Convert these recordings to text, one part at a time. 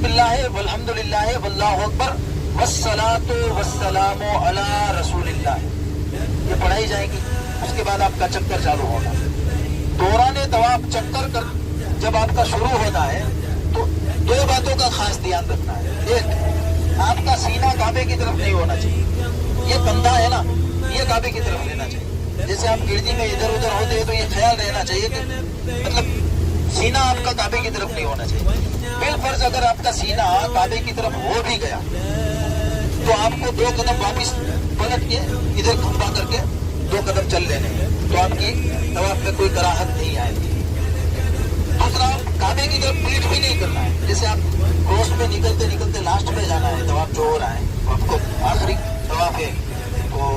बिस्मिल्लाह वल्हम्दुलिल्लाह वल्लाहु अकबर वस्सलातु वस्सलामु अला रसूलिल्लाह, ये पढ़ाई जाएगी। उसके बाद आपका चक्कर चालू होगा। दौरान तवाफ चक्कर कर जब आपका शुरू होता है तो दो बातों का खास ध्यान रखना है। एक, आपका सीना काबे की तरफ नहीं होना चाहिए, ये कंधा है ना, ये काबे की तरफ लेना चाहिए। जैसे आप गिरदी में इधर उधर होते हैं तो ये ख्याल रहना चाहिए कि मतलब सीना आपका काबे की तरफ नहीं होना चाहिए। बिलफर्ज अगर आपका सीना काबे की तरफ हो भी गया तो आपको 2 कदम वापस पलट के इधर खंबा करके 2 कदम चल लेने हैं, तो आपकी तवाफ में कोई कराहत नहीं आएगी। दूसरा, काबे की तरफ पीठ भी नहीं करना है। जैसे आप क्रॉस में निकलते निकलते लास्ट में जाना है, तवाफ जो हो रहा है तो आपको आखिरी तवाफ है तो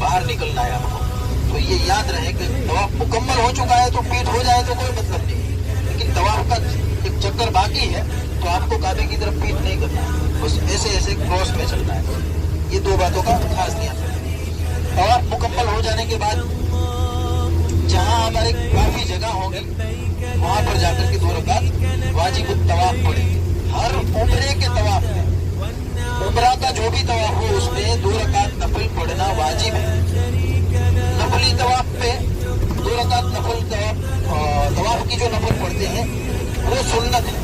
बाहर निकलना है आपको, तो ये याद रहे कि तवाफ मुकम्मल हो चुका है तो पीठ हो जाए तो कोई मतलब नहीं, लेकिन तवाफ का एक चक्कर बाकी है तो आपको काबे की तरफ पीठ नहीं करना है, बस ऐसे ऐसे क्रॉस में चलना है। ये 2 बातों का खास ध्यान रखें। तवाफ मुकम्मल हो जाने के बाद जहाँ हमारे काफी जगह होगी वहाँ पर जाकर के 2 रकात वाजिब तवाफ पढ़ेंगे। हर उम्रे के तवाफ में, उम्रा का जो भी तवाफ हो उसमें 2 रकात नफल पढ़ना वाजिब है। नफली तवाफ पे 2 रकात नफल तवाफ की जो नफल पढ़ते हैं वो सुन्नत है।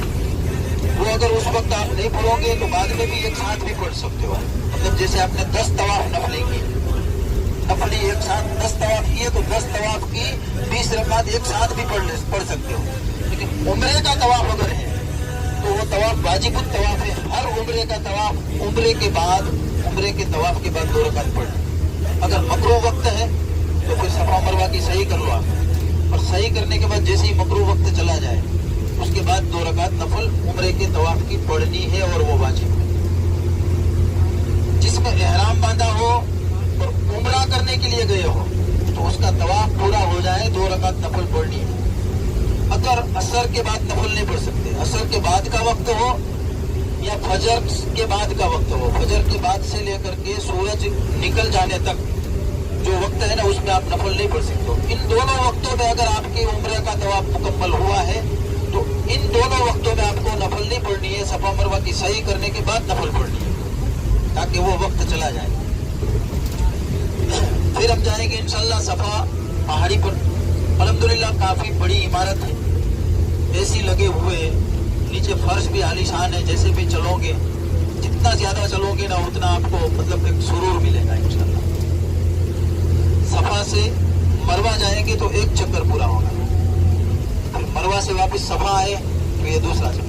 वो अगर उस वक्त आप नहीं पढ़ोगे तो बाद में भी एक साथ भी पढ़ सकते हो। मतलब जैसे आपने 10 तवाफ नफली की, नफली एक साथ 10 तवाफ किए तो 10 तवाफ की 20 रकात एक साथ भी पढ़ सकते हो। लेकिन उम्रे का तवाफ अगर है तो वो तवाफ वाजिब तवाफ है। हर उम्रे का तवाफ उम्रे के तवाफ के बाद 2 रकात पढ़ना। अगर मकरूह वक्त है तो फिर सफा मरवा की सही कर लो आप, और सही करने के बाद जैसे ही मकरूह वक्त चला जाए उसके बाद 2 रकात नफल उम्रे के तवाफ की पढ़नी है और वो वाजिब है। जिसमें एहराम बांधा हो और उम्रा करने के लिए गए हो तो उसका तवाफ पूरा हो जाए 2 रकात नफल पढ़नी है। अगर असर के बाद नफल नहीं पढ़ सकते, असर के बाद का वक्त हो या फजर के बाद का वक्त हो, फजर के बाद से लेकर के सूरज निकल जाने तक जो वक्त है ना उसमें आप नफल नहीं पढ़ सकते हो। इन दोनों वक्तों में अगर आपके उम्रे का तवाफ मुकम्मल हुआ है तो इन दोनों वक्तों में आपको नफल नहीं पढ़नी है, सफा मरवा की सही करने के बाद नफल पढ़नी है ताकि वो वक्त चला जाए। फिर हम जाएंगे इंशाल्लाह सफा पहाड़ी पर। अल्हम्दुलिल्लाह काफी बड़ी इमारत है, एसी लगे हुए, नीचे फर्श भी आलीशान है। जैसे भी चलोगे, जितना ज्यादा चलोगे ना उतना आपको मतलब एक सुरूर मिलेगा इंशाल्लाह। सफा से मरवा जाएंगे तो एक चक्कर पूरा होगा, मरवा से वापस सफा आए तो ये दूसरा चक्कर।